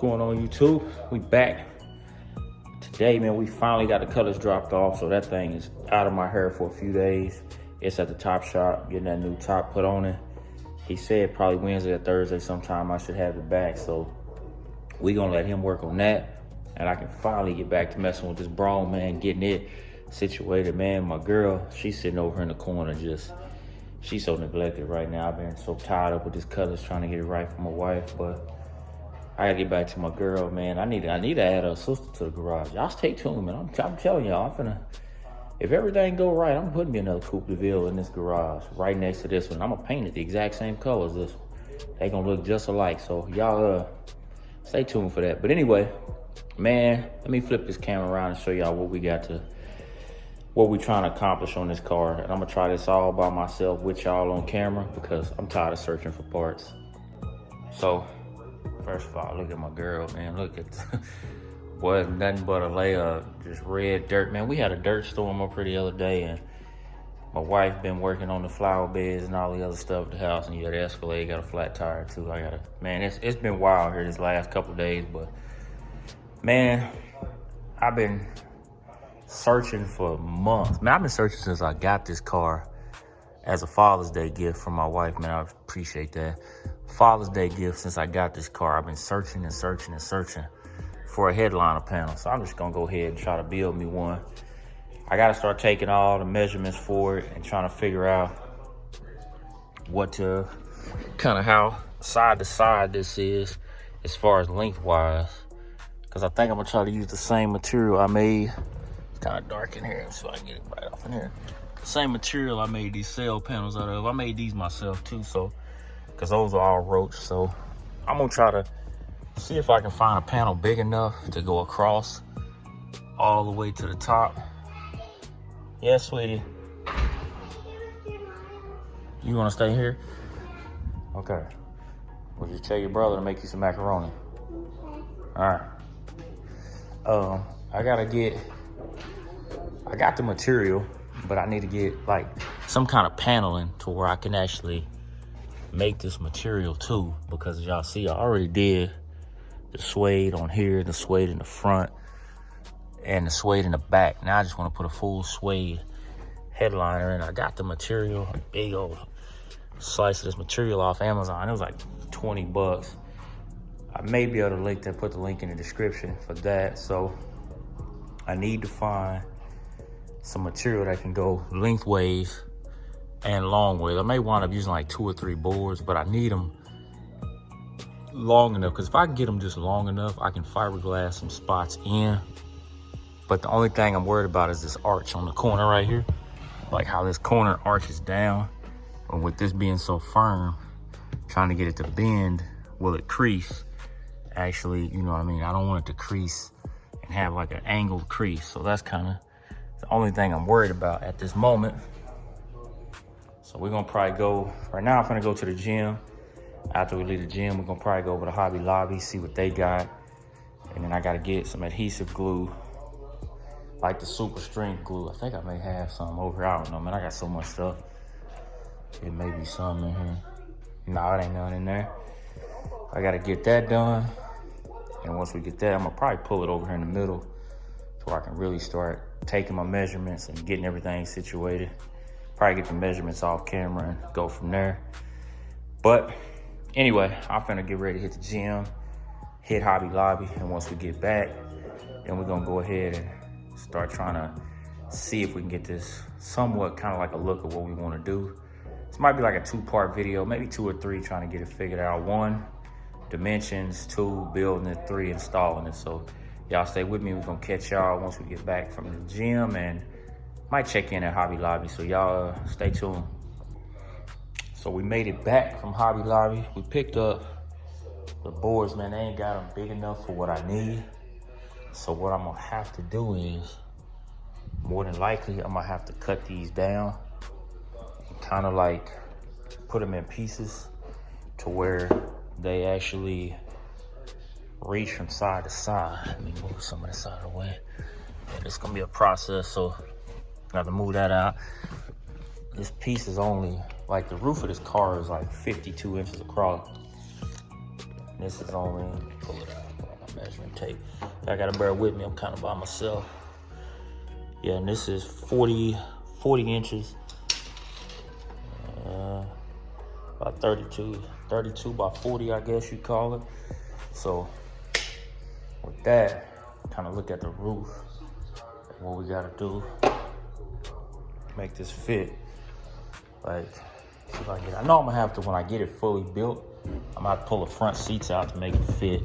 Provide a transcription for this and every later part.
going on YouTube? We back. Today, man, we finally got the colors dropped off, so that thing is out of my hair for a few days. It's at the top shop, getting that new top put on it. He said probably Wednesday or Thursday sometime I should have it back, so we gonna let him work on that, and I can finally get back to messing with this Braun, man, getting it situated, man. My girl, she's sitting over in the corner she's so neglected right now. I've been so tied up with this colors, trying to get it right for my wife, but I gotta get back to my girl, man. I need to add a sister to the garage. Y'all stay tuned, man. I'm telling y'all, if everything go right, I'm putting me another Coupe de Ville in this garage right next to this one. I'm gonna paint it the exact same color as this one. They gonna look just alike, so y'all stay tuned for that. But anyway, man, let me flip this camera around and show y'all what we trying to accomplish on this car. And I'm gonna try this all by myself with y'all on camera because I'm tired of searching for parts. So, first of all, look at my girl, man. Look at, boy, nothing but a layer, just red dirt. Man, we had a dirt storm up here the other day, and my wife been working on the flower beds and all the other stuff at the house, and yeah, the Escalade got a flat tire too. Man, it's been wild here this last couple of days, but man, I've been searching for months. Man, I've been searching since I got this car as a Father's Day gift from my wife, man. I appreciate that. Father's Day gift since I got this car. I've been searching and searching and searching for a headliner panel. So I'm just gonna go ahead and try to build me one. I gotta start taking all the measurements for it and trying to figure out how side to side this is as far as lengthwise. Cause I think I'm gonna try to use the same material I made. It's kind of dark in here, so I can get it right off in here. The same material I made these cell panels out of. I made these myself too, so because those are all roach. So I'm gonna try to see if I can find a panel big enough to go across all the way to the top. Yeah, sweetie. You wanna stay here? Okay. Well, just tell your brother to make you some macaroni. All right. I got the material, but I need to get like some kind of paneling to where I can actually make this material too, because as y'all see, I already did the suede on here, the suede in the front, and the suede in the back. Now I just want to put a full suede headliner in. I got the material, a big old slice of this material off Amazon. It was like 20 bucks. I may be able to put the link in the description for that. So I need to find some material that can go lengthways and long ways. I may wind up using like 2 or 3 boards, but I need them long enough, because if I can get them just long enough, I can fiberglass some spots in. But the only thing I'm worried about is this arch on the corner right here, like how this corner arches down. And with this being so firm, trying to get it to bend, will it crease? Actually, you know what I mean? I don't want it to crease and have like an angled crease. So that's kind of the only thing I'm worried about at this moment. So we're gonna probably go, right now I'm gonna go to the gym. After we leave the gym, we're gonna probably go over to Hobby Lobby, see what they got. And then I gotta get some adhesive glue, like the super strength glue. I think I may have some over here, I don't know, man. I got so much stuff. It may be some in here. No, it ain't none in there. I gotta get that done. And once we get that, I'm gonna probably pull it over here in the middle so I can really start taking my measurements and getting everything situated. Probably get the measurements off camera and go from there. But anyway, I'm finna get ready to hit the gym, hit Hobby Lobby, and once we get back, then we're gonna go ahead and start trying to see if we can get this somewhat kind of like a look of what we wanna do. This might be like a 2-part video, maybe 2 or 3, trying to get it figured out. 1, dimensions, 2, building it, 3, installing it. So y'all stay with me. We're gonna catch y'all once we get back from the gym, and might check in at Hobby Lobby. So y'all stay tuned. So we made it back from Hobby Lobby. We picked up the boards, man. They ain't got them big enough for what I need. So what I'm gonna have to do is, more than likely, I'm gonna have to cut these down and kind of like put them in pieces to where they actually reach from side to side. Let me move some of this out of the way. And it's gonna be a process, so I have to move that out. This piece is only, like the roof of this car is like 52 inches across. This is only, pull it out. measuring tape. I gotta bear with me, I'm kind of by myself. Yeah, and this is 40 inches. About 32 by 40, I guess you call it. So with that, kind of look at the roof and what we gotta do, make this fit. Like, see if I get it. I know I'm gonna have to, when I get it fully built, I'm gonna have to pull the front seats out to make it fit.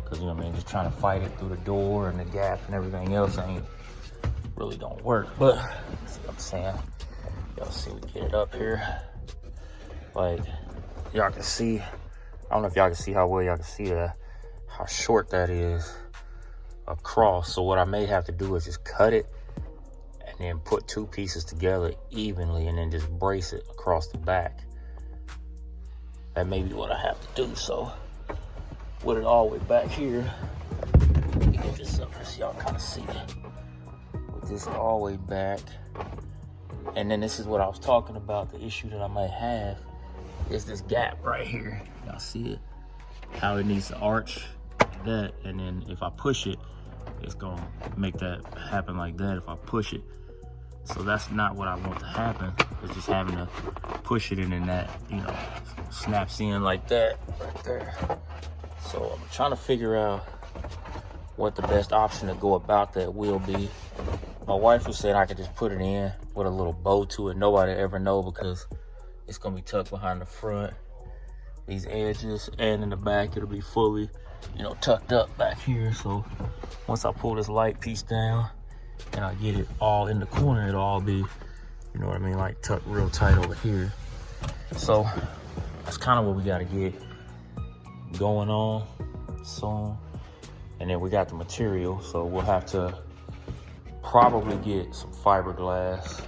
Cause you know what I mean, just trying to fight it through the door and the gap and everything else ain't really don't work. But see what I'm saying? Y'all see we get it up here. Like, y'all can see, I don't know if y'all can see how well y'all can see that, how short that is across. So what I may have to do is just cut it and then put two pieces together evenly and then just brace it across the back. That may be what I have to do. So with it all the way back here, let me get this up here so y'all kind of see it. With this all the way back, and then this is what I was talking about, the issue that I might have is this gap right here. Y'all see it? How it needs to arch like that, and then if I push it, it's gonna make that happen like that if I push it. So that's not what I want to happen. It's just having to push it in and that, you know, snaps in like that right there. So I'm trying to figure out what the best option to go about that will be. My wife was saying I could just put it in with a little bow to it. Nobody ever know because it's gonna be tucked behind the front, these edges, and in the back it'll be fully, you know, tucked up back here. So once I pull this light piece down and I get it all in the corner, it'll all be, you know what I mean, like tucked real tight over here. So that's kind of what we gotta get going on soon. And then we got the material, so we'll have to probably get some fiberglass.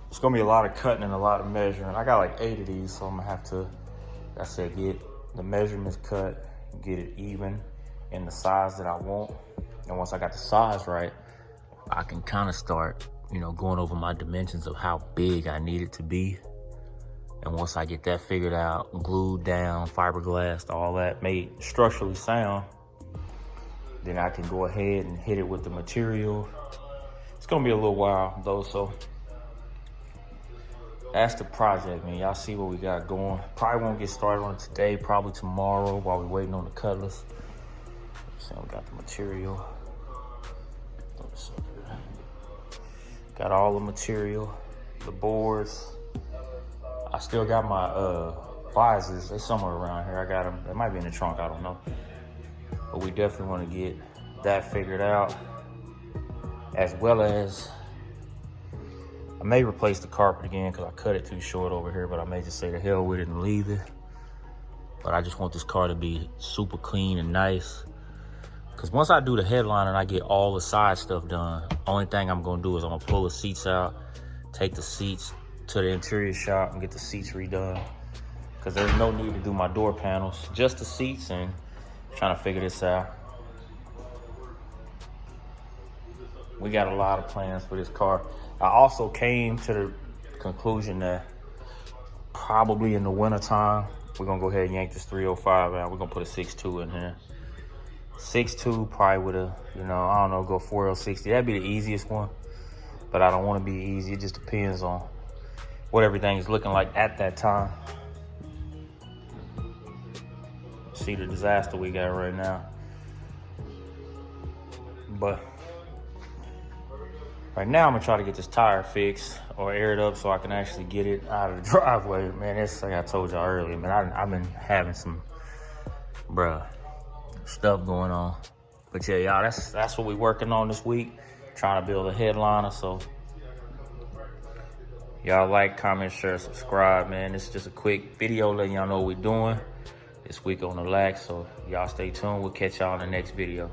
It's gonna be a lot of cutting and a lot of measuring. I got like 8 of these, so I'm gonna have to, like I said, get the measurements cut, get it even in the size that I want. And once I got the size right, I can kind of start, you know, going over my dimensions of how big I need it to be. And once I get that figured out, glued down, fiberglass, all that made structurally sound, then I can go ahead and hit it with the material. It's gonna be a little while though, so that's the project, man. Y'all see what we got going. Probably won't get started on it today, probably tomorrow while we're waiting on the cutlass. So we got the material. Got all the material, the boards. I still got my visors. They're somewhere around here. I got them. They might be in the trunk, I don't know. But we definitely want to get that figured out, as well as I may replace the carpet again because I cut it too short over here, but I may just say the hell with it and leave it. But I just want this car to be super clean and nice. Because once I do the headliner and I get all the side stuff done, only thing I'm gonna do is I'm gonna pull the seats out, take the seats to the interior shop and get the seats redone. Because there's no need to do my door panels, just the seats, and trying to figure this out. We got a lot of plans for this car. I also came to the conclusion that probably in the wintertime, we're gonna go ahead and yank this 305 out. We're gonna put a 6.2 in here. 6.2 probably with a, you know, I don't know, go 4L60. That'd be the easiest one, but I don't want to be easy. It just depends on what everything is looking like at that time. See the disaster we got right now. But right now I'm gonna try to get this tire fixed or aired up so I can actually get it out of the driveway. Man, it's like I told y'all earlier, man, I've been having some, stuff going on. But yeah, y'all, that's what we're working on this week. Trying to build a headliner. So y'all like, comment, share, subscribe, man. This is just a quick video letting y'all know what we're doing this week on the Lax. So y'all stay tuned. We'll catch y'all in the next video.